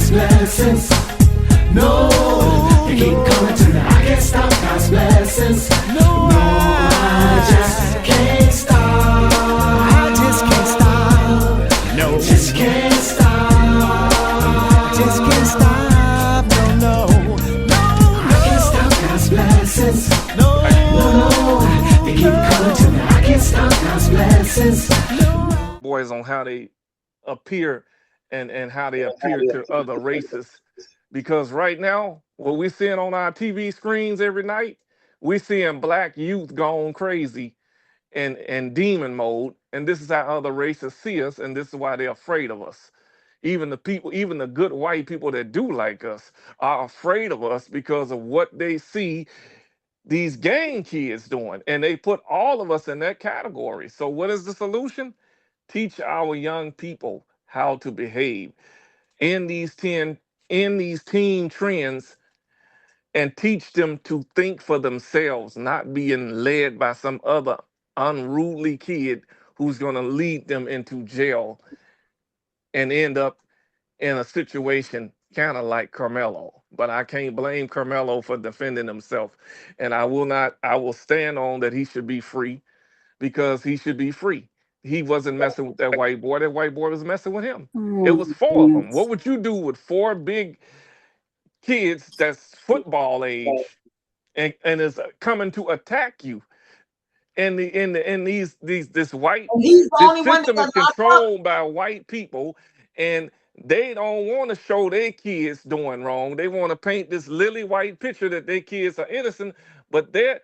God's blessings. No, they keep coming to me. I can't stop God's blessings. No, I just can't stop. I just can't stop. No, just can't stop. Just can't stop. No, no, no, I can't stop God's blessings. No, no, they keep coming to me. I can't stop God's blessings. Boys on how they appear and how they appear to other races. Because right now, what we're seeing on our TV screens every night, we're seeing black youth gone crazy and demon mode. And this is how other races see us, and this is why they're afraid of us. Even the people, even the good white people that do like us are afraid of us because of what they see these gang kids doing. And they put all of us in that category. So what is the solution? Teach our young people how to behave in these teen trends, and teach them to think for themselves, not being led by some other unruly kid who's going to lead them into jail and end up in a situation kind of like Carmelo. But I can't blame Carmelo for defending himself. And I will stand on that he should be free, because he should be free. He wasn't messing with that white boy. That white boy was messing with him. It was four of them. What would you do with four big kids that's football age and is coming to attack you? And this white, He's the this only one system is that got locked up. controlled by white people, and they don't want to show their kids doing wrong. They want to paint this lily white picture that their kids are innocent, but their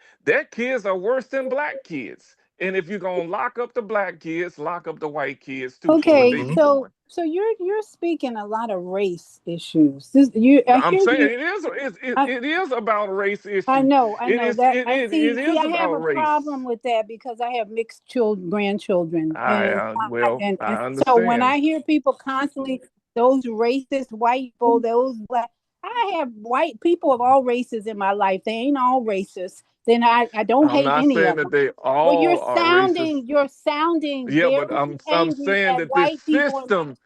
kids are worse than black kids. And if you're gonna lock up the black kids, lock up the white kids too for what they be doing. So you're speaking a lot of race issues. I'm saying it is about a race issue. I know It that. is it is I have about a race. problem with that because I have mixed grandchildren. I understand. So when I hear people constantly, those racist white people, those black, I have white people of all races in my life. They ain't all racist. Then I don't hate any of them. I'm not saying that they all Well, are racist. you're sounding Yeah, very but I'm angry saying at that this white people. system,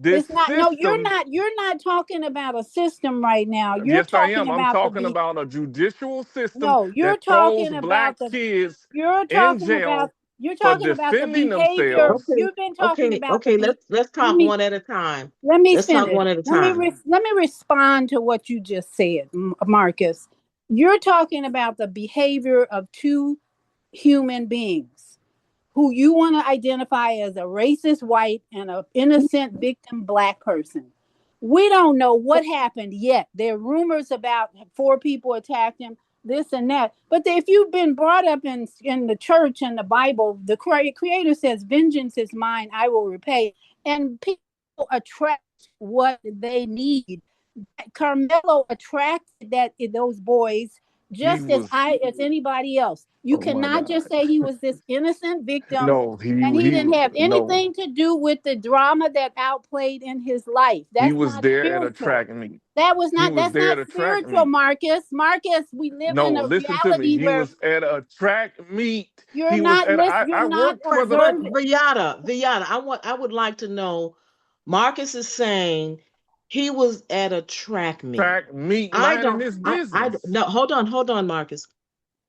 It's not. No, you're not talking about a system right now. You're yes, I talking am. I'm about talking about a judicial system No, you're that throws talking black about kids You're in talking about. jail You're for talking about the defending behavior. themselves. Okay, You've been talking about okay. Let's talk one at a time. Let me Let's talk finish. one at a time. Let me respond to what you just said, Marcus. You're talking about the behavior of two human beings who you want to identify as a racist white and an innocent victim black person. We don't know what happened yet. There are rumors about 4 people attacked him, this and that. But if you've been brought up in the church and the Bible, the Creator says, "Vengeance is mine; I will repay." And people attract what they need. Carmelo attracted those boys He just was, as anybody else. You oh my cannot just God. say he was this innocent victim No, and he didn't have no. anything to do with the drama that outplayed in his life. He That's was not there at a spiritual. track meet. He was That's there not at a track spiritual, meet. Marcus. Marcus, we live No, in a listen to me. reality He where was at a track meet. you're He was not at I you're not worked for the But observing. Villada, I would like to know. Marcus is saying he was at a track meet. track meet I minding don't. his I business. no. Hold on, Marcus.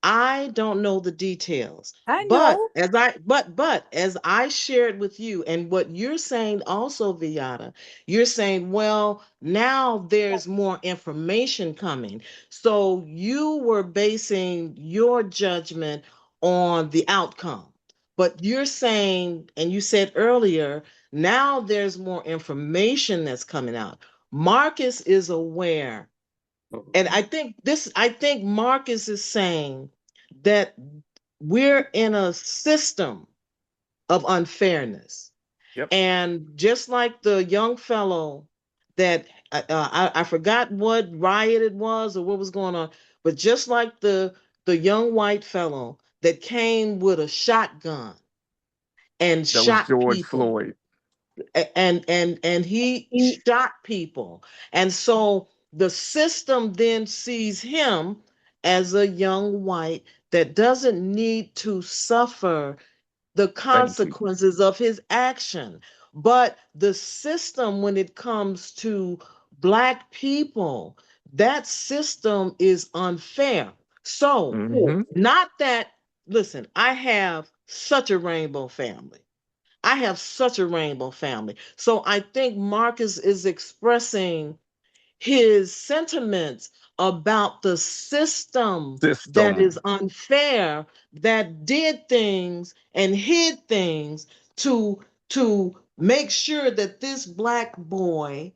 I don't know the details, I but know. as I shared with you, and what you're saying also, Viata, you're saying, well, now there's more information coming. So you were basing your judgment on the outcome. But you're saying, and you said earlier, now there's more information that's coming out. Marcus is aware, and I think Marcus is saying that we're in a system of unfairness. Yep. And just like the young fellow that I forgot what riot it was or what was going on, but just like the young white fellow that came with a shotgun and That was shot George people, Floyd. and he shot people, and so the system then sees him as a young white that doesn't need to suffer the Thank you. consequences of his action. But the system, when it comes to Black people, that system is unfair. So, Mm-hmm. not that, listen, I have such a rainbow family. I have such a rainbow family. So I think Marcus is expressing his sentiments about the system that is System. unfair, that did things and hid things to make sure that this black boy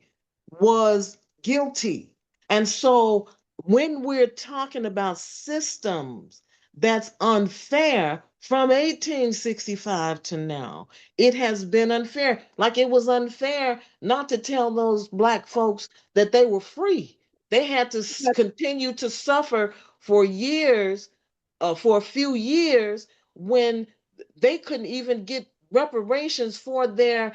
was guilty. And so when we're talking about systems that's unfair from 1865 to now, it has been unfair. Like it was unfair not to tell those black folks that they were free. They had to continue to suffer for years, for a few years, when they couldn't even get reparations for their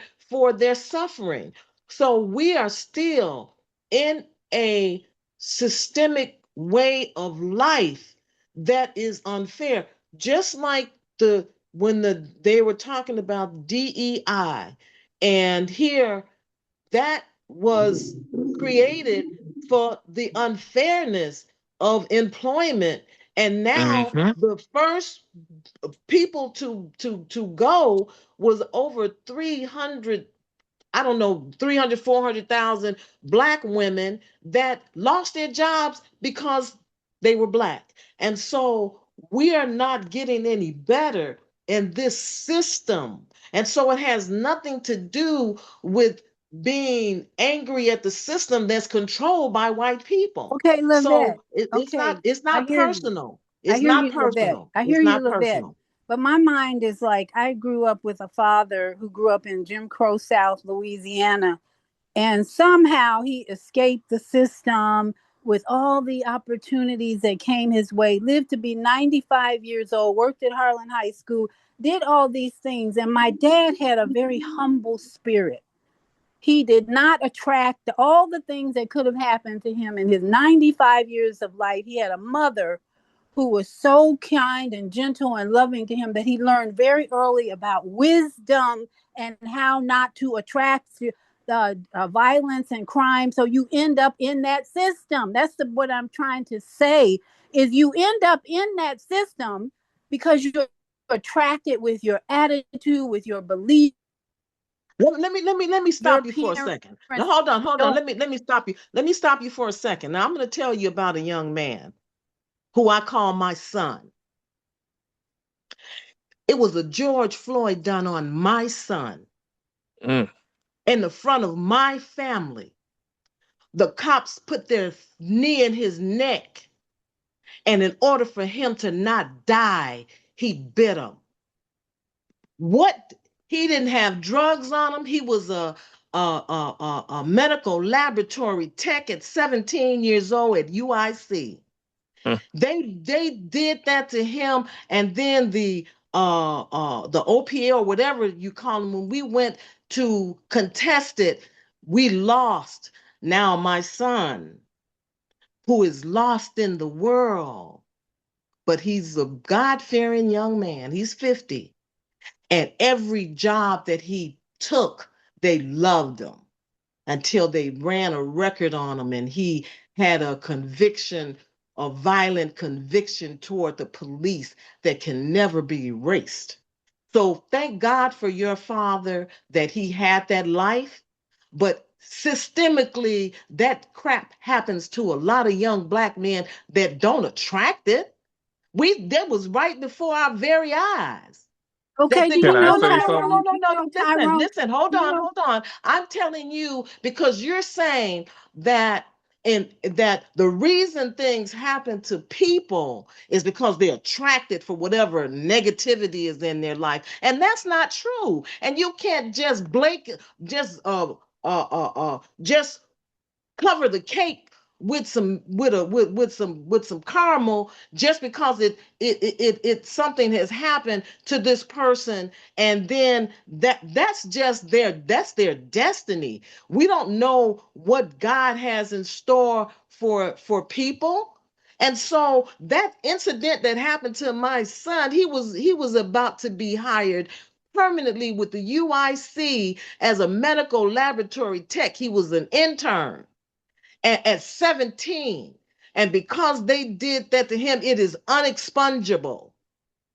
suffering. So we are still in a systemic way of life that is unfair. Just like they were talking about DEI, and here that was created for the unfairness of employment. And now Mm-hmm. the first people to go was over 300, I don't know, 300, 400,000 black women that lost their jobs because they were black. And so we are not getting any better in this system. And so it has nothing to do with being angry at the system that's controlled by white people. Okay, Levette. So Okay, it's I not hear you. personal. I It's hear not you, Levette. personal. I hear It's you, not Levette. personal. But my mind is like, I grew up with a father who grew up in Jim Crow South Louisiana, and somehow he escaped the system with all the opportunities that came his way, lived to be 95 years old, worked at Harlan High School, did all these things. And my dad had a very humble spirit. He did not attract all the things that could have happened to him in his 95 years of life. He had a mother who was so kind and gentle and loving to him that he learned very early about wisdom and how not to attract violence and crime. So you end up in that system. That's what I'm trying to say is you end up in that system because you're attracted with your attitude, with your belief. Let me Your stop you for a parents second. Now hold on. don't. Let me stop you. Let me stop you for a second. Now I'm going to tell you about a young man who I call my son. It was a George Floyd done on my son Mm. in the front of my family. The cops put their knee in his neck, and in order for him to not die, he bit him. What? He didn't have drugs on him. He was a medical laboratory tech at 17 years old at UIC. Mm. They did that to him, and then the OPA or whatever you call them, when we went to contest it, we lost. Now my son, who is lost in the world, but he's a God-fearing young man. He's 50. And every job that he took, they loved him until they ran a record on him and he had a conviction, a violent conviction toward the police that can never be erased. So thank God for your father that he had that life. But systemically, that crap happens to a lot of young black men that don't attract it. That was right before our very eyes. Okay, do Can you I know say something? Tyrone? Do you know Tyrone? Listen, Do you know? hold on. I'm telling you because you're saying that that the reason things happen to people is because they're attracted for whatever negativity is in their life. And that's not true. And you can't just just cover the cake with some caramel just because it something has happened to this person, and then that's their destiny. We don't know what God has in store for people. And so that incident that happened to my son, he was about to be hired permanently with the UIC as a medical laboratory tech. He was an intern. at 17. And because they did that to him, it is unexpungible.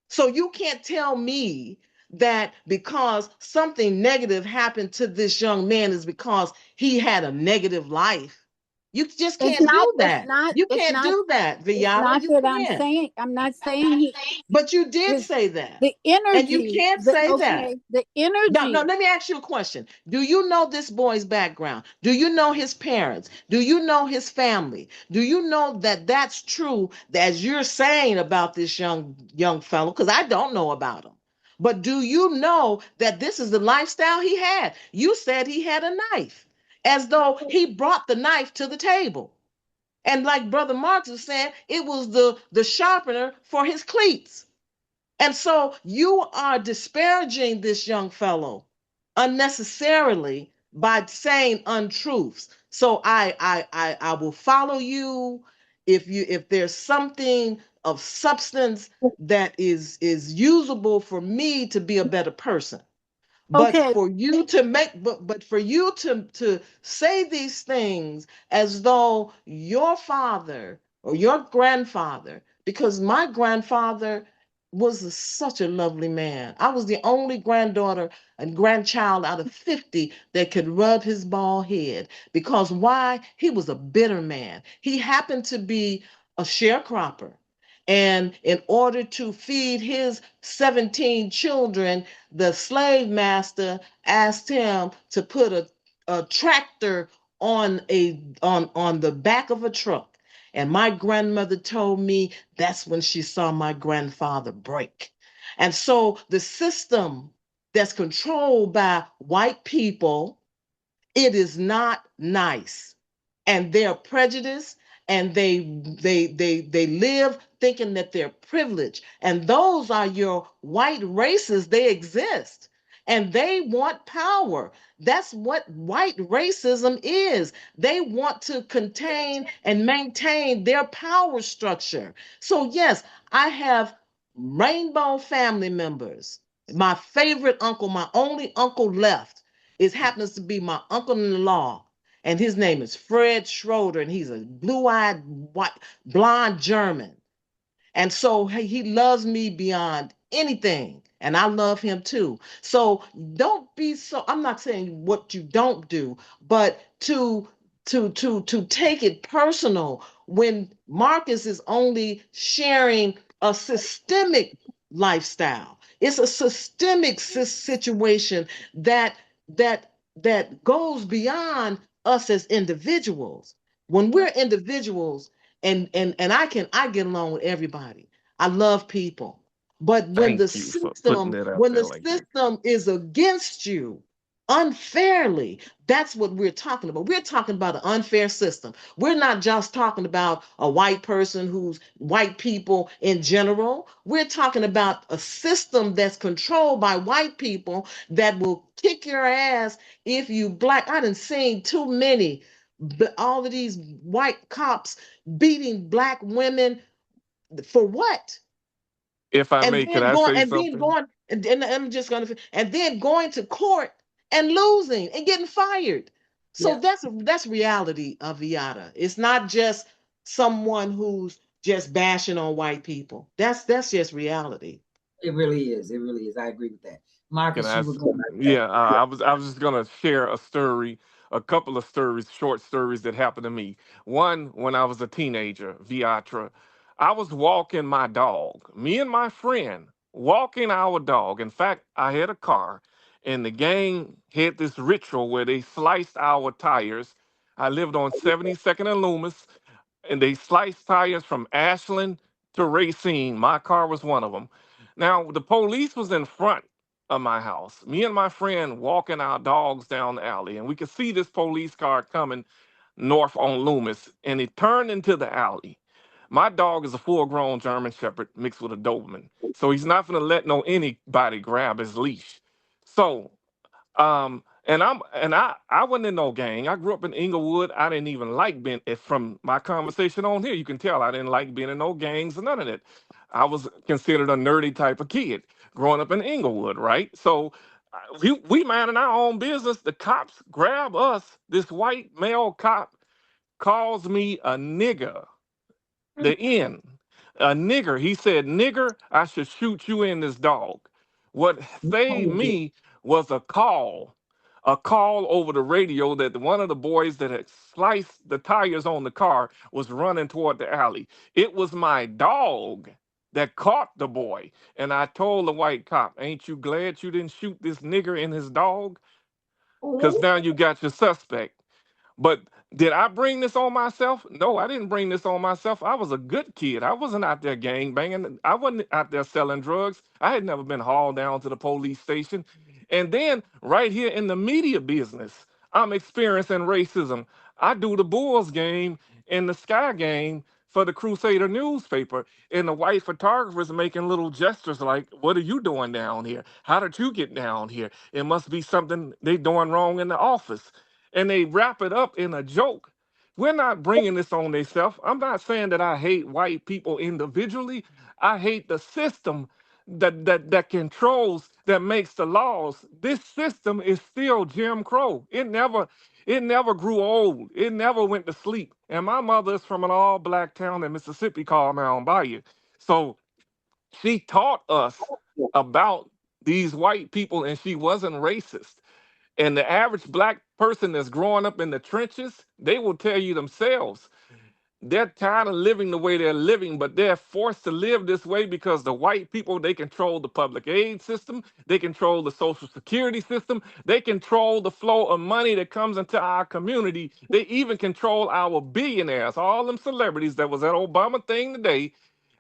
So you can't tell me that because something negative happened to this young man is because he had a negative life. You just It's can't not, do it's that. not, You it's can't not, do that, it's Viana. not You that can't. I'm not saying he But you did his say that. the And you energy, can't say that. the No, no, energy. let me ask you a question. Do you know this boy's background? Do you know his parents? Do you know his family? Do you know that that's true as you're saying about this young fellow? Because I don't know about him. But do you know that this is the lifestyle he had? You said he had a knife, as though he brought the knife to the table. And like Brother Marx was saying, it was the sharpener for his cleats. And so you are disparaging this young fellow unnecessarily by saying untruths. So I will follow you if there's something of substance that is usable for me to be a better person. But Okay, for you to make but for you to say these things as though your father or your grandfather, because my grandfather was such a lovely man. I was the only granddaughter and grandchild out of 50 that could rub his bald head. Because why? He was a bitter man. He happened to be a sharecropper. And in order to feed his 17 children, the slave master asked him to put a tractor on the back of a truck. And my grandmother told me that's when she saw my grandfather break. And so the system that's controlled by white people, it is not nice. And they're prejudiced, and they live thinking that they're privileged. And those are your white races. They exist. And they want power. That's what white racism is. They want to contain and maintain their power structure. So, yes, I have rainbow family members. My favorite uncle, my only uncle left, is happens to be my uncle-in-law, and his name is Fred Schroeder, and he's a blue-eyed, white, blonde German. And so he loves me beyond anything. And I love him too. So don't be so, I'm not saying what you don't do, but to take it personal when Marcus is only sharing a systemic lifestyle. It's a systemic situation that that goes beyond us as individuals. When we're individuals, and I get along with everybody. I love people. But Thank you for putting that out when there the like that. system is against you unfairly, that's what we're talking about. We're talking about an unfair system. We're not just talking about a white person who's white people in general. We're talking about a system that's controlled by white people that will kick your ass if you black. I done seen too many, but all of these white cops beating black women for what? If I And may, could then I going say and then something? going and I'm just gonna and then going to court and losing and getting fired. So Yeah, that's reality of Viata. It's not just someone who's just bashing on white people. That's just reality. it really is. It really is. I agree with that. Can Marcus, I? you were going to say. Yeah, I was just gonna share a story, a couple of stories, short stories that happened to me. One when I was a teenager, Viatra. I was walking my dog, me and my friend walking our dog. In fact, I had a car, and the gang had this ritual where they sliced our tires. I lived on 72nd and Loomis, and they sliced tires from Ashland to Racine. My car was one of them. Now the police was in front of my house. Me and my friend walking our dogs down the alley, and we could see this police car coming north on Loomis, and it turned into the alley. My dog is a full-grown German Shepherd mixed with a Doberman, so he's not gonna let no anybody grab his leash. So and I wasn't in no gang. I grew up in Inglewood. I didn't even like being from my conversation on here. You can tell I didn't like being in no gangs or none of that. I was considered a nerdy type of kid growing up in Inglewood, right? So we minding our own business. The cops grab us, this white male cop, calls me a nigger. The N, a nigger. He said, "Nigger, I should shoot you in this dog." What saved me was a call over the radio that one of the boys that had sliced the tires on the car was running toward the alley. It was my dog that caught the boy. And I told the white cop, "Ain't you glad you didn't shoot this nigger and his dog? Because now you got your suspect." But did I bring this on myself? No, I didn't bring this on myself. I was a good kid. I wasn't out there gang banging. I wasn't out there selling drugs. I had never been hauled down to the police station. And then right here in the media business, I'm experiencing racism. I do the Bulls game and the Sky game for the Crusader newspaper, and the white photographers making little gestures like, "What are you doing down here? How did you get down here? It must be something they doing wrong in the office." And they wrap it up in a joke. We're not bringing this on themselves. I'm not saying that I hate white people individually. I hate the system that controls, that makes the laws. This system is still Jim Crow. It never grew old. It never went to sleep. And my mother is from an all black town in Mississippi called Mound Bayou. So she taught us about these white people, and she wasn't racist. And the average black person that's growing up in the trenches, they will tell you themselves they're tired of living the way they're living, but they're forced to live this way because the white people, they control the public aid system, they control the social security system, they control the flow of money that comes into our community. They even control our billionaires, all them celebrities that was at Obama thing today,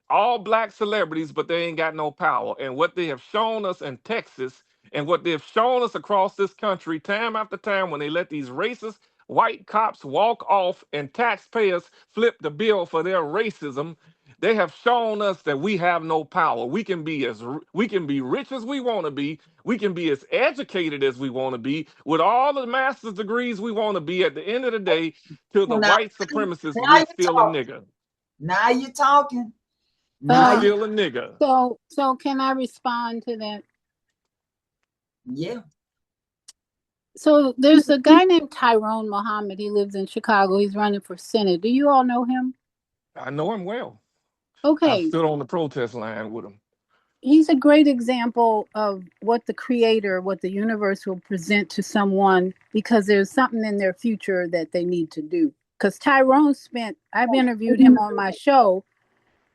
all black celebrities, but they ain't got no power. And what they have shown us in Texas and what they've shown us across this country time after time when they let these racist white cops walk off and taxpayers flip the bill for their racism, they have shown us that we have no power. We can be rich as we want to be. We can be as educated as we want to be with all the master's degrees we want to be. At the end of the day, to the Now, white supremacists, now we're you still a talking. nigger. Now you talking. We're Now you, still a nigger. So can I respond to that? yeah. So there's a guy named Tyrone Muhammad. He lives in Chicago. He's running for Senate. Do you all know him? I know him well. I Okay. stood on the protest line with him. He's a great example of what the creator, what the universe will present to someone because there's something in their future that they need to do. Because Tyrone I've interviewed him on my show,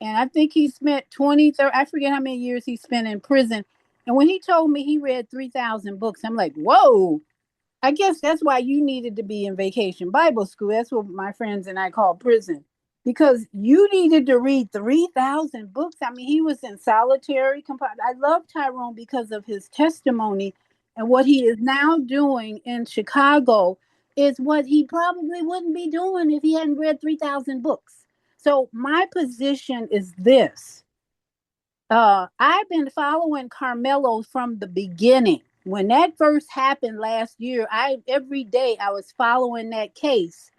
and I think he spent 20, 30, I forget how many years he spent in prison. And when he told me he read 3,000 books, I'm like, whoa. I guess that's why you needed to be in vacation Bible school. That's what my friends and I call prison. Because you needed to read 3,000 books. I mean, he was in solitary confinement. I love Tyrone because of his testimony, and what he is now doing in Chicago is what he probably wouldn't be doing if he hadn't read 3,000 books. So my position is this. I've been following Carmelo from the beginning. When that first happened last year, every day I was following that case,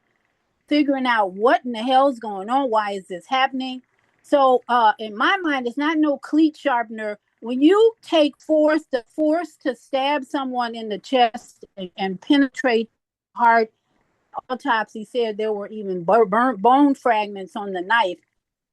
figuring out what in the hell's going on. Why is this happening? So in my mind, it's not no cleat sharpener. When you take the force to stab someone in the chest and penetrate the heart, autopsy said there were even burnt bone fragments on the knife.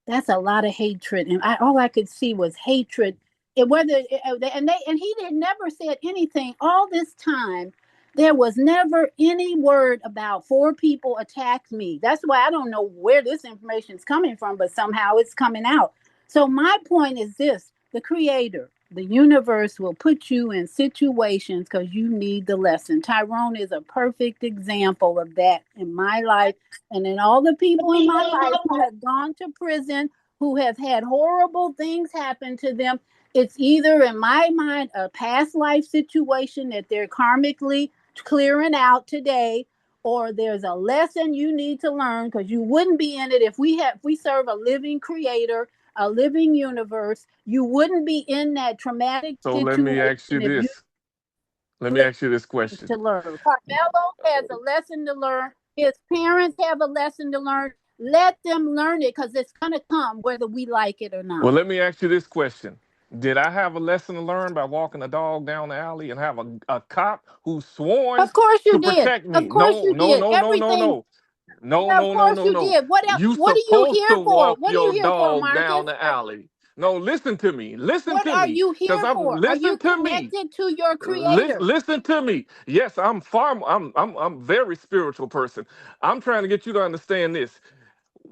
That's a lot of hatred, and all I could see was hatred. And he did never said anything all this time. There was never any word about 4 people attacked me. That's why I don't know where this information is coming from, but somehow it's coming out. So my point is this: the creator, the universe will put you in situations because you need the lesson. Tyrone is a perfect example of that in my life. And in all the people in my life who have gone to prison, who have had horrible things happen to them, it's either, in my mind, a past life situation that they're karmically clearing out today, or there's a lesson you need to learn because you wouldn't be in it if we serve a living creator, a living universe. You wouldn't be in that traumatic So situation if you let me ask you this question. to learn. Carmelo has a lesson to learn. His parents have a lesson to learn. Let them learn it because it's going to come whether we like it or Well, not. let me ask you this question. Did I have a lesson to learn by walking a dog down the alley and have a cop who's sworn Of course to you did. protect me? Of course No, you no, did. no, no, no, Everything. no. No, Yeah, of no, no, course no, you no. did. What else? You What are you supposed here to for? walk What are you your here for, dog down Marcus? the alley. No, listen to me. Listen What to are me. you Cause here I'm for? Are you listen to me. connected to your creator? Listen to me. Yes, I'm very spiritual person. I'm trying to get you to understand this.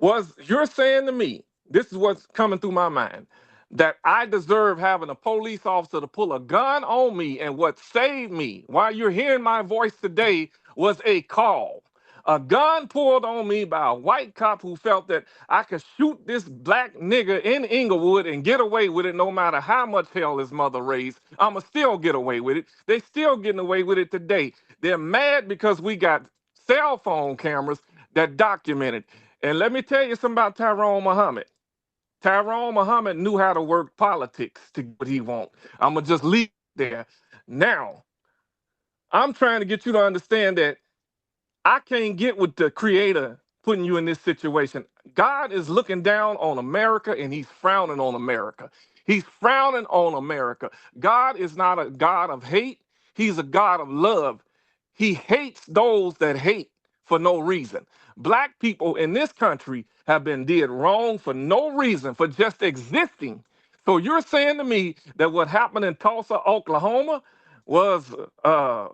Was you're saying to me, this is what's coming through my mind, that I deserve having a police officer to pull a gun on me, and what saved me while you're hearing my voice today was a call. A gun pulled on me by a white cop who felt that I could shoot this black nigga in Inglewood and get away with it no matter how much hell his mother raised. I'ma still get away with it. They still getting away with it today. They're mad because we got cell phone cameras that document it. And let me tell you something about Tyrone Muhammad. Tyrone Muhammad knew how to work politics to get what he want. I'ma just leave it there. Now, I'm trying to get you to understand that I can't get with the creator putting you in this situation. God is looking down on America and he's frowning on America. He's frowning on America. God is not a God of hate, he's a God of love. He hates those that hate for no reason. Black people in this country have been did wrong for no reason, for just existing. So you're saying to me that what happened in Tulsa, Oklahoma,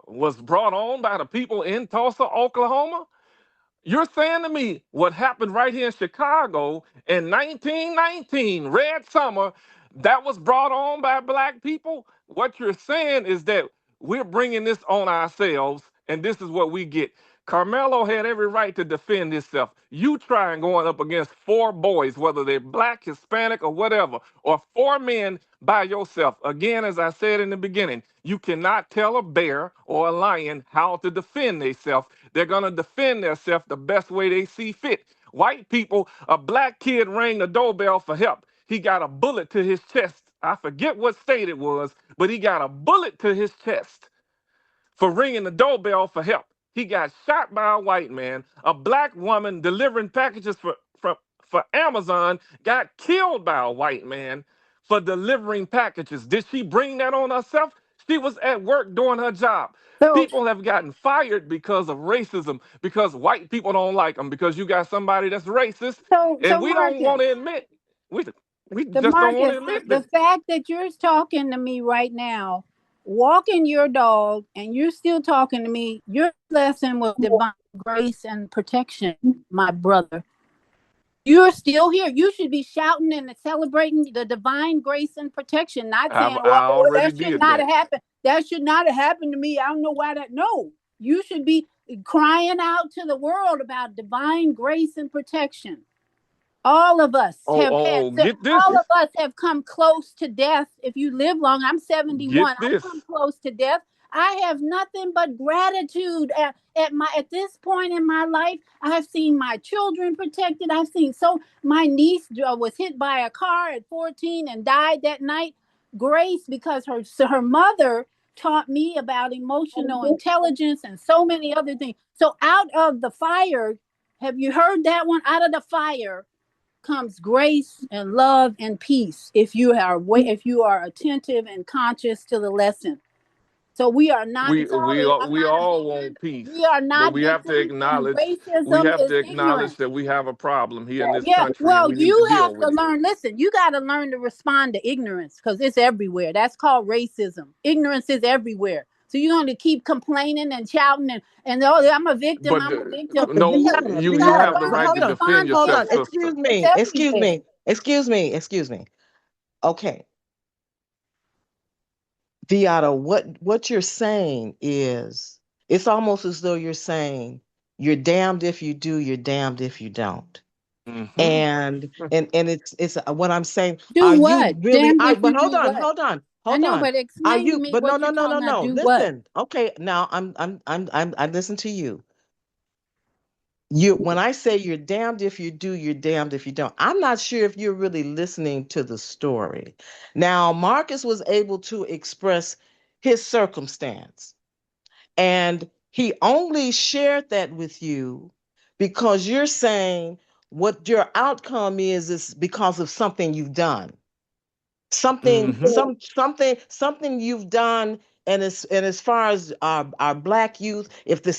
was brought on by the people in Tulsa, Oklahoma? You're saying to me what happened right here in Chicago in 1919, Red Summer, that was brought on by black people? What you're saying is that we're bringing this on ourselves, and this is what we get. Carmelo had every right to defend himself. You try and going up against four boys, whether they're black, Hispanic, or whatever, or four men by yourself. Again, as I said in the beginning, you cannot tell a bear or a lion how to defend themselves. They're going to defend themselves the best way they see fit. White people, a black kid rang the doorbell for help. He got a bullet to his chest. I forget what state it was, but he got a bullet to his chest for ringing the doorbell for help. He got shot by a white man. A black woman delivering packages for Amazon got killed by a white man for delivering packages. Did she bring that on herself? She was at work doing her job. So, People have gotten fired because of racism, because white people don't like them, because you got somebody that's racist, and so we don't Marcus, want to admit, we, we the just don't want Marcus, to admit the that. fact that you're talking to me right now, walking your dog, and you're still talking to me, your lesson was divine grace and protection, my brother. You're still here. You should be shouting and celebrating the divine grace and protection, not saying, I well, already that should did not that. have happened. That should not have happened to me. I don't know why that. No, you should be crying out to the world about divine grace and protection. All of us Oh, have had, oh, get this, all of us have come close to death. If you live long, I'm 71. get I've this. come close to death. I have nothing but gratitude at this point in my life. I have seen my children protected. I've seen, so my niece was hit by a car at 14 and died that night. Grace, because her mother taught me about emotional intelligence and so many other things. So out of the fire, have you heard that one? Out of the fire comes grace and love and peace if you are attentive and conscious to the lesson. So we are not, sorry, I'm We not all victims. want peace, We are but not we have to victims, and acknowledge racism is ignorance. that we have a problem here in this Yeah, country, and well, we need to you deal have to with it. learn. Listen, you got to learn to respond to ignorance because it's everywhere. That's called racism. Ignorance is everywhere. So you're going to keep complaining and shouting and oh, I'm a victim. But I'm a victim. no, You you got to have the Viana, learn to right hold to on, defend respond to hold on. yourself, ignorance. sister. Excuse It's me, excuse everywhere. me, excuse me, excuse me. Okay, Viata, what you're saying is it's almost as though you're saying you're damned if you do, you're damned if you don't. Hmm. And it's what I'm saying. Do Are you what? really? Damned I if but you do what? I hold know, on. but Are explain to you? me But no, what no, you're no, talking no, about. no. Do what? Listen. Okay, now I listen to you. You when I say you're damned if you do, you're damned if you don't. I'm not sure if you're really listening to the story. Now, Marcus was able to express his circumstance, and he only shared that with you because you're saying what your outcome is because of something you've done. Hmm. Something you've done, and as far as our black youth, if there's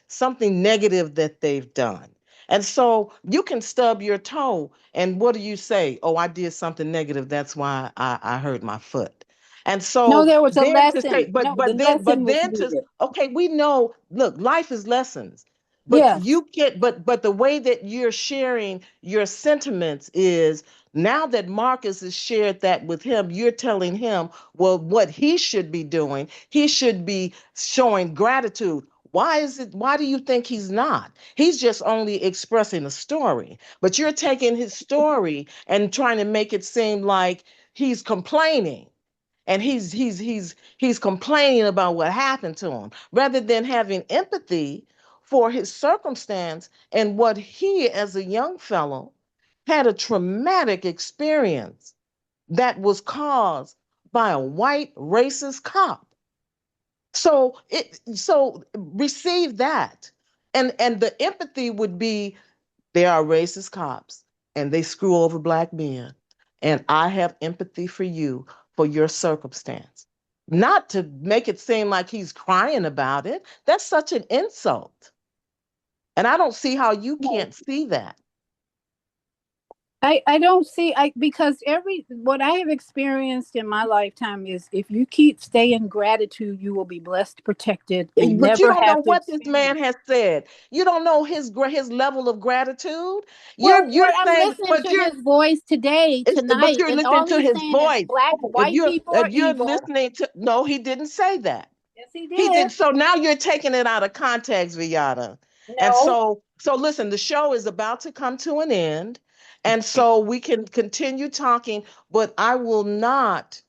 something negative that they've done. And so you can stub your toe, and what do you say? Oh, I did something negative. That's why I hurt my foot. And No, so there was a then to say, lesson. No, the but lesson was then to good. okay, we know. Look, life is lessons, but Yes. you get but the way that you're sharing your sentiments is now that Marcus has shared that with him, you're telling him, well, what he should be doing. He should be showing gratitude. Why is it? Why do you think he's not? He's just only expressing a story, but you're taking his story and trying to make it seem like he's complaining and he's complaining about what happened to him rather than having empathy for his circumstance and what he as a young fellow had a traumatic experience that was caused by a white racist cop. So receive that. And the empathy would be there are racist cops and they screw over black men. And I have empathy for you for your circumstance. Not to make it seem like he's crying about it. That's such an insult. And I don't see how you can't see that. I don't see because what I have experienced in my lifetime is if you keep staying gratitude, you will be blessed, protected, and But you never don't know have to what this man experience. has said. You don't know his level of gratitude. Well, You're I'm saying, listening to his voice today, but tonight, you're and listening all to he's his saying is voice. black, white people are If you're evil. listening to no, he didn't say that. Yes, he He did. did. So now you're taking it out of context, Viata. And No. so listen, the show is about to come to an end. And so we can continue talking, but I will not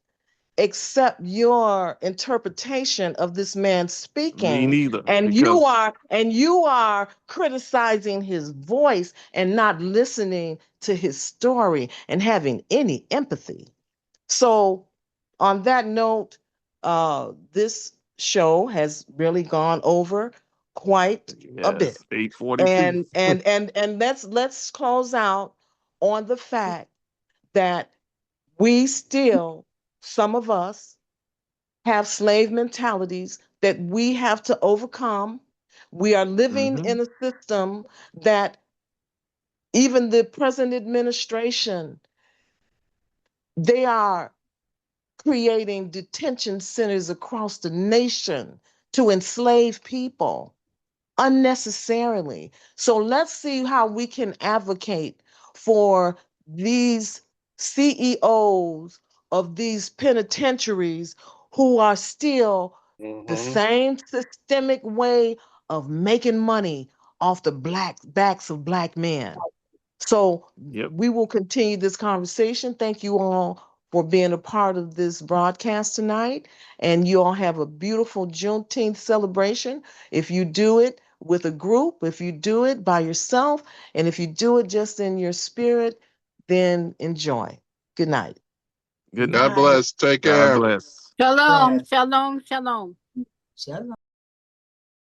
accept your interpretation of this man Me speaking. neither, And because you are criticizing his voice and not listening to his story and having any empathy. So, on that note, this show has really gone over quite a bit, yes, 8:42. and let's close out on the fact that we still, some of us, have slave mentalities that we have to overcome. We are living Hmm. in a system that even the present administration, they are creating detention centers across the nation to enslave people unnecessarily. So let's see how we can advocate for these CEOs of these penitentiaries who are still the Hmm. same systemic way of making money off the black backs of black men. So Yep. we will continue this conversation. Thank you all for being a part of this broadcast tonight. And you all have a beautiful Juneteenth celebration. If you do it with a group, if you do it by yourself, and if you do it just in your spirit, then enjoy. Good night. Good God night. Night. bless. Take God care. bless. Shalom, Bless. shalom, shalom. Shalom.